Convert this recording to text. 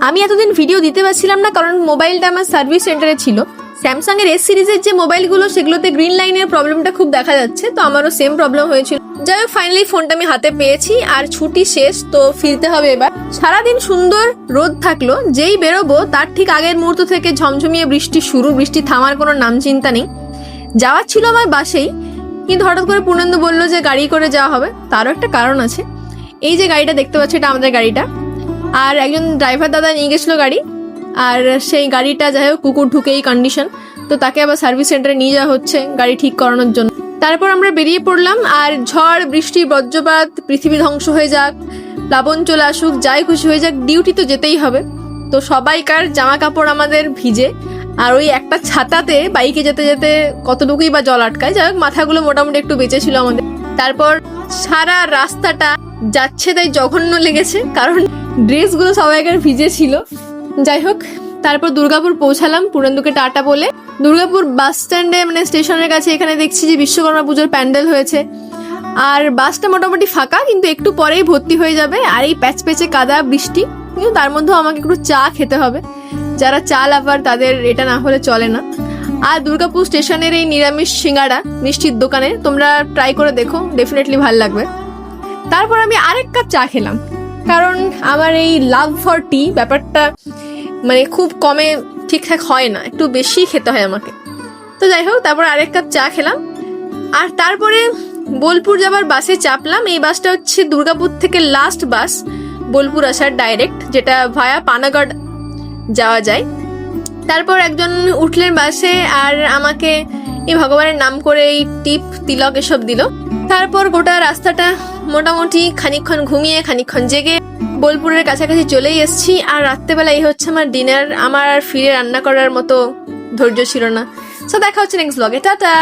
আমি এতদিন ভিডিও দিতে পারছিলাম না কারণ মোবাইলটা আমার সার্ভিস সেন্টারে ছিল। স্যামসাং এর এস সিরিজের যে মোবাইলগুলো সেগুলোতে গ্রিন লাইনের প্রবলেমটা খুব দেখা যাচ্ছে, তো আমারও সেম প্রবলেম হয়েছিল। যাই হোক ফাইনালি ফোনটা আমি হাতে পেয়েছি আর ছুটি শেষ, তো ফিরতে হবে এবার। সারাদিন সুন্দর রোদ থাকলো, যেই বেরোবো তার ঠিক আগের মুহূর্ত থেকে ঝমঝমিয়ে বৃষ্টি শুরু। বৃষ্টি থামার কোনো নাম চিন্তা নেই। যাওয়ার ছিল আমার বাসেই, কিন্তু হঠাৎ করে পূর্ণেন্দু বললো যে গাড়ি করে যাওয়া হবে। তারও একটা কারণ আছে। এই যে গাড়িটা দেখতে পাচ্ছি এটা আমাদের গাড়িটা, আর একজন ড্রাইভার দাদা নিয়ে গেছিলো গাড়ি, আর সেই গাড়িটা যাই হোক কুকুর ঢুকেই কন্ডিশন, তো তাকে আবার সার্ভিস সেন্টারে নিয়ে যাওয়া হচ্ছে গাড়ি ঠিক করানোর জন্য। তারপর আমরা বেরিয়ে পড়লাম, আর ঝড় বৃষ্টি বজ্রপাত পৃথিবী ধ্বংস হয়ে যাক, প্লাবন চলে আসুক, যাই খুশি হয়ে যাক, ডিউটি তো যেতেই হবে। তো সবাইকার জামা কাপড় আমাদের ভিজে, আর ওই একটা ছাতাতে বাইকে যেতে যেতে কতটুকুই বা জল আটকায়। যাই হোক মাথাগুলো মোটামুটি একটু বেঁচে ছিল আমাদের। তারপর সারা রাস্তাটা যাচ্ছে তাই জঘন্য লেগেছে, কারণ ড্রেসগুলো সবাইকার ভিজে ছিল। যাই হোক তারপর দুর্গাপুর পৌঁছালাম পূর্ণেন্দুকে টাটা বলে। দুর্গাপুর বাস স্ট্যান্ডে মানে স্টেশনের কাছে এখানে দেখছি যে বিশ্বকর্মা পুজোর প্যান্ডেল হয়েছে, আর বাসটা মোটামুটি ফাঁকা, কিন্তু একটু পরেই ভর্তি হয়ে যাবে। আর এই প্যাচ প্যাচে কাদা বৃষ্টি, কিন্তু তার মধ্যেও আমাকে একটু চা খেতে হবে। যারা চা লাভার তাদের এটা না হলে চলে না। আর দুর্গাপুর স্টেশনের এই নিরামিষ সিঙ্গাড়া মিষ্টির দোকানে তোমরা ট্রাই করে দেখো, ডেফিনেটলি ভালো লাগবে। তারপর আমি আরেক কাপ চা খেলাম, কারণ আমার এই লাভ ফর টি ব্যাপারটা মানে খুব কমে ঠিকঠাক হয় না, একটু বেশি খেতে হয় আমাকে। তো যাই হোক তারপর আরেক কাপ চা খেলাম, আর তারপরে বোলপুর যাবার বাসে চাপলাম। এই বাসটা হচ্ছে দুর্গাপুর থেকে লাস্ট বাস বোলপুর আসার ডাইরেক্ট, যেটা ভায়া পানাগড় যাওয়া যায়। তারপর একজন উঠলেন বাসে আর আমাকে এই ভগবানের নাম করে এই টিপ তিলক এসব দিল। তারপর গোটা রাস্তাটা মোটামুটি খানিকক্ষণ ঘুমিয়ে খানিকক্ষণ জেগে বোলপুরের কাছাকাছি চলেই এসেছি। আর রাত্রেবেলা এই হচ্ছে আমার ডিনার। আমার আর ফিরে রান্না করার মতো ধৈর্য ছিল না। সো দেখা হচ্ছে নেক্সট ব্লগে, টাটা।